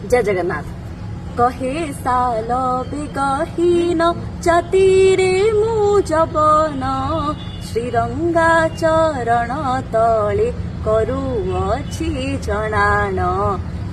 जय जगन्नाथ। कहे साल बिगहीन चतीरे मु जबन श्रीरंगा चरण तले करूअछि जनान।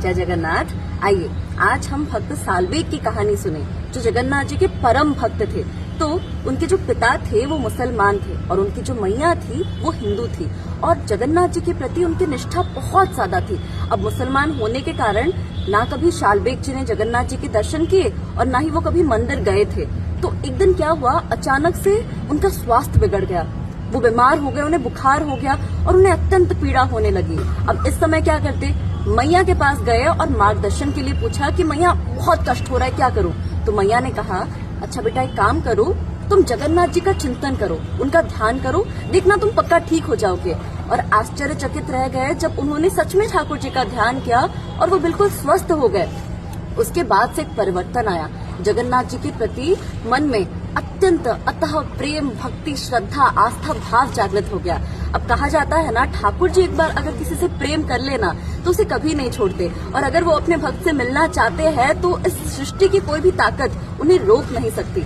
जय जगन्नाथ। आइए आज हम भक्त सालबेग की कहानी सुने, जो जगन्नाथ जी के परम भक्त थे। तो उनके जो पिता थे वो मुसलमान थे और उनकी जो मैया थी वो हिंदू थी, और जगन्नाथ जी के प्रति उनकी निष्ठा बहुत ज्यादा थी। अब मुसलमान होने के कारण ना कभी सालबेग जी ने जगन्नाथ जी के दर्शन किए और ना ही वो कभी मंदिर गए थे। तो एक दिन क्या हुआ, अचानक से उनका स्वास्थ्य बिगड़ गया, वो बीमार हो गए, उन्हें बुखार हो गया और उन्हें अत्यंत पीड़ा होने लगी। अब इस समय क्या करते, मैया के पास गए और मार्गदर्शन के लिए पूछा कि मैया बहुत कष्ट हो रहा है, क्या करूं। तो मैया ने कहा, अच्छा बेटा एक काम करो, तुम जगन्नाथ जी का चिंतन करो, उनका ध्यान करो, देखना तुम पक्का ठीक हो जाओगे। और आश्चर्यचकित रह गए जब उन्होंने सच में ठाकुर जी का ध्यान किया और वो बिल्कुल स्वस्थ हो गए। उसके बाद से एक परिवर्तन आया, जगन्नाथ जी के प्रति मन में अत्यंत अतः प्रेम, भक्ति, श्रद्धा, आस्था भाव जागृत हो गया। अब कहा जाता है ना, ठाकुर जी एक बार अगर किसी से प्रेम कर लेना तो उसे कभी नहीं छोड़ते, और अगर वो अपने भक्त से मिलना चाहते हैं तो इस सृष्टि की कोई भी ताकत उन्हें रोक नहीं सकती।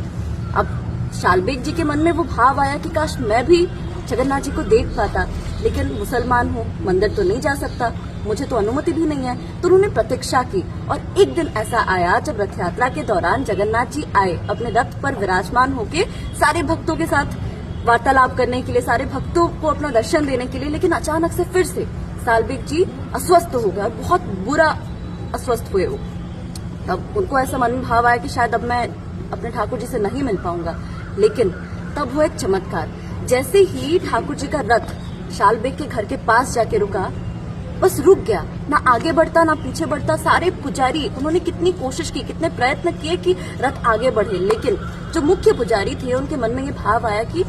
अब सालबेग जी के मन में वो भाव आया कि काश मैं भी जगन्नाथ जी को देख पाता, लेकिन मुसलमान हूँ, मंदिर तो नहीं जा सकता, मुझे तो अनुमति भी नहीं है। तो उन्होंने प्रतीक्षा की, और एक दिन ऐसा आया जब रथ यात्रा के दौरान जगन्नाथ जी आए अपने रथ पर विराजमान होके सारे भक्तों के साथ वार्तालाप करने के लिए, सारे भक्तों को अपना दर्शन देने के लिए। लेकिन अचानक से फिर से सालबेग जी अस्वस्थ हो गए, बहुत बुरा अस्वस्थ हुए वो। तब उनको ऐसा मन में भाव आया कि शायद अब मैं अपने ठाकुर जी से नहीं मिल पाऊंगा। लेकिन तब वो एक चमत्कार, जैसे ही ठाकुर जी का रथ सालबेग के घर के पास जाके रुका, बस रुक गया, ना आगे बढ़ता ना पीछे बढ़ता। सारे पुजारी, उन्होंने कितनी कोशिश की, कितने प्रयत्न किए कि रथ आगे बढ़े, लेकिन जो मुख्य पुजारी थे उनके मन में ये भाव आया कि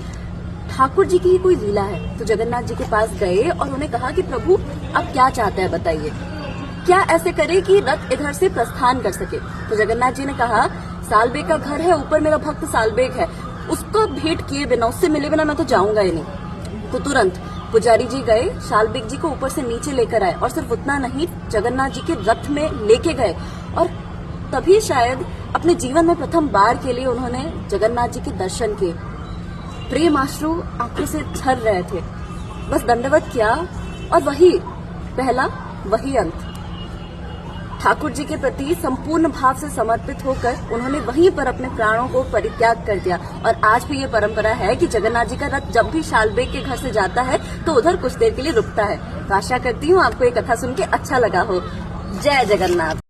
ठाकुर जी की ही कोई लीला है। तो जगन्नाथ जी के पास गए और उन्हें कहा कि प्रभु आप क्या चाहते हैं बताइए, क्या ऐसे करे कि रथ इधर से प्रस्थान कर सके। तो जगन्नाथ जी ने कहा, सालबेग का घर है ऊपर, मेरा भक्त सालबेग है, उसको भेंट किए बिना, उससे मिले बिना मैं तो जाऊंगा ही नहीं। तो तुरंत पुजारी जी गए, सालबेग जी को ऊपर से नीचे लेकर आए, और सिर्फ उतना नहीं, जगन्नाथ जी के रथ में लेके गए। और तभी शायद अपने जीवन में प्रथम बार के लिए उन्होंने जगन्नाथ जी के दर्शन किए। प्रेम आश्रु आंखों से झर रहे थे, बस दंडवत किया, और वही पहला वही अंत। ठाकुर जी के प्रति संपूर्ण भाव से समर्पित होकर उन्होंने वहीं पर अपने प्राणों को परित्याग कर दिया। और आज भी ये परंपरा है कि जगन्नाथ जी का रथ जब भी सालबेग के घर से जाता है तो उधर कुछ देर के लिए रुकता है। तो आशा करती हूँ आपको ये कथा सुन के अच्छा लगा हो। जय जगन्नाथ।